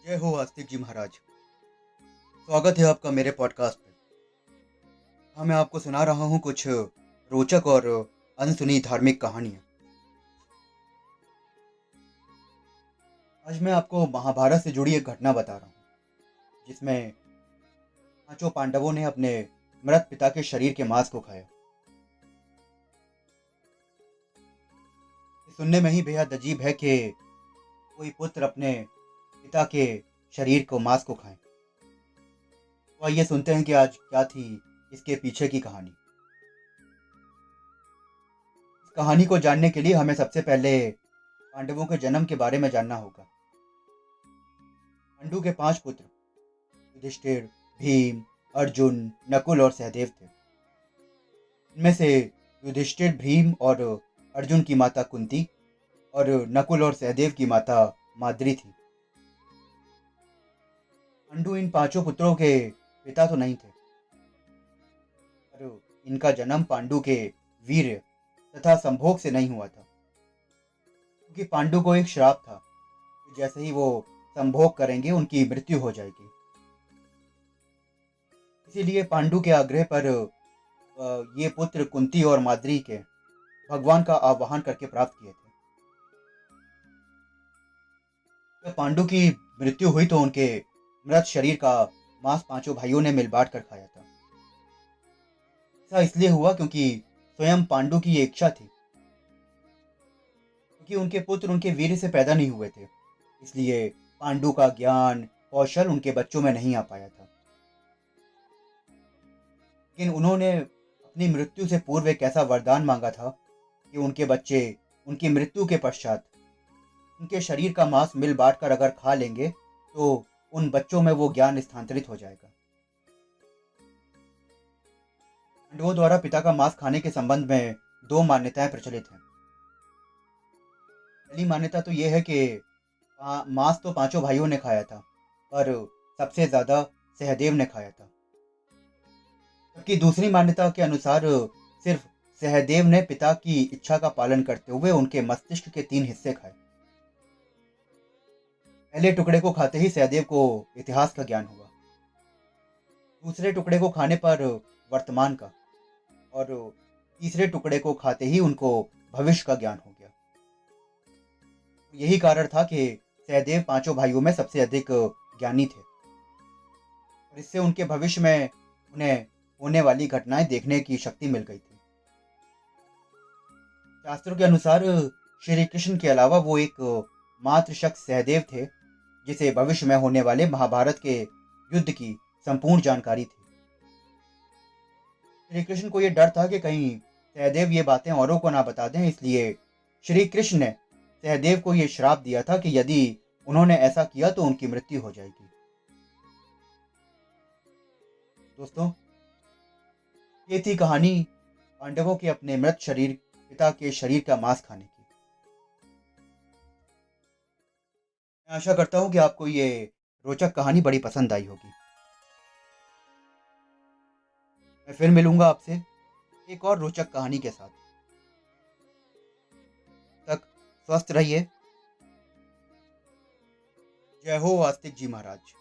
जय हो आस्तिक जी महाराज। स्वागत है आपका मेरे पॉडकास्ट पे। हाँ, मैं आपको सुना रहा हूँ कुछ रोचक और अनसुनी धार्मिक कहानियाँ। आज मैं आपको महाभारत से जुड़ी एक घटना बता रहा हूँ, जिसमें पांचों पांडवों ने अपने मृत पिता के शरीर के मांस को खाया। ये सुनने में ही बेहद अजीब है कि कोई पुत्र अपने पिता के शरीर को मांस को खाए। तो आइए सुनते हैं कि आज क्या थी इसके पीछे की कहानी। इस कहानी को जानने के लिए हमें सबसे पहले पांडवों के जन्म के बारे में जानना होगा। पांडु के 5 पुत्र युधिष्ठिर, भीम, अर्जुन, नकुल और सहदेव थे। इनमें से युधिष्ठिर, भीम और अर्जुन की माता कुंती और नकुल और सहदेव की माता माद्री थी। पांडु इन पांचों पुत्रों के पिता तो नहीं थे, पर इनका जन्म पांडु के वीर्य तथा संभोग से नहीं हुआ था, क्योंकि पांडु को एक श्राप था कि जैसे ही वो संभोग करेंगे उनकी मृत्यु हो जाएगी। इसीलिए पांडु के आग्रह पर ये पुत्र कुंती और माद्री के भगवान का आवाहन करके प्राप्त किए थे। जब पांडु की मृत्यु हुई तो उनके मृत शरीर का मांस पांचों भाइयों ने मिल बांट कर खाया था। ऐसा इसलिए हुआ क्योंकि स्वयं पांडु की ये इच्छा थी, क्योंकि उनके पुत्र उनके वीर से पैदा नहीं हुए थे। इसलिए पांडु का ज्ञान कौशल उनके बच्चों में नहीं आ पाया था। लेकिन उन्होंने अपनी मृत्यु से पूर्व एक ऐसा वरदान मांगा था कि उनके बच्चे उनकी मृत्यु के पश्चात उनके शरीर का मांस मिल बांट कर अगर खा लेंगे तो उन बच्चों में वो ज्ञान स्थानांतरित हो जाएगा। पांडवों द्वारा पिता का मांस खाने के संबंध में 2 मान्यताएं प्रचलित हैं। पहली मान्यता तो ये है कि मांस तो पांचों भाइयों ने खाया था, पर सबसे ज्यादा सहदेव ने खाया था। जबकि दूसरी मान्यता के अनुसार सिर्फ सहदेव ने पिता की इच्छा का पालन करते हुए उनके मस्तिष्क के 3 हिस्से खाए। पहले टुकड़े को खाते ही सहदेव को इतिहास का ज्ञान हुआ, दूसरे टुकड़े को खाने पर वर्तमान का, और तीसरे टुकड़े को खाते ही उनको भविष्य का ज्ञान हो गया। यही कारण था कि सहदेव पांचों भाइयों में सबसे अधिक ज्ञानी थे, और इससे उनके भविष्य में उन्हें होने वाली घटनाएं देखने की शक्ति मिल गई थी। शास्त्रों के अनुसार श्री कृष्ण के अलावा वो एक मात्र शख्स सहदेव थे जिसे भविष्य में होने वाले महाभारत के युद्ध की संपूर्ण जानकारी थी। श्री कृष्ण को यह डर था कि कहीं सहदेव ये बातें औरों को ना बता दें, इसलिए श्री कृष्ण ने सहदेव को यह श्राप दिया था कि यदि उन्होंने ऐसा किया तो उनकी मृत्यु हो जाएगी। दोस्तों, ये थी कहानी पांडवों के अपने मृत शरीर पिता के शरीर का मांस खाने की। मैं आशा करता हूँ कि आपको ये रोचक कहानी बड़ी पसंद आई होगी। मैं फिर मिलूंगा आपसे एक और रोचक कहानी के साथ। तक स्वस्थ रहिए। जय हो आस्तिक जी महाराज।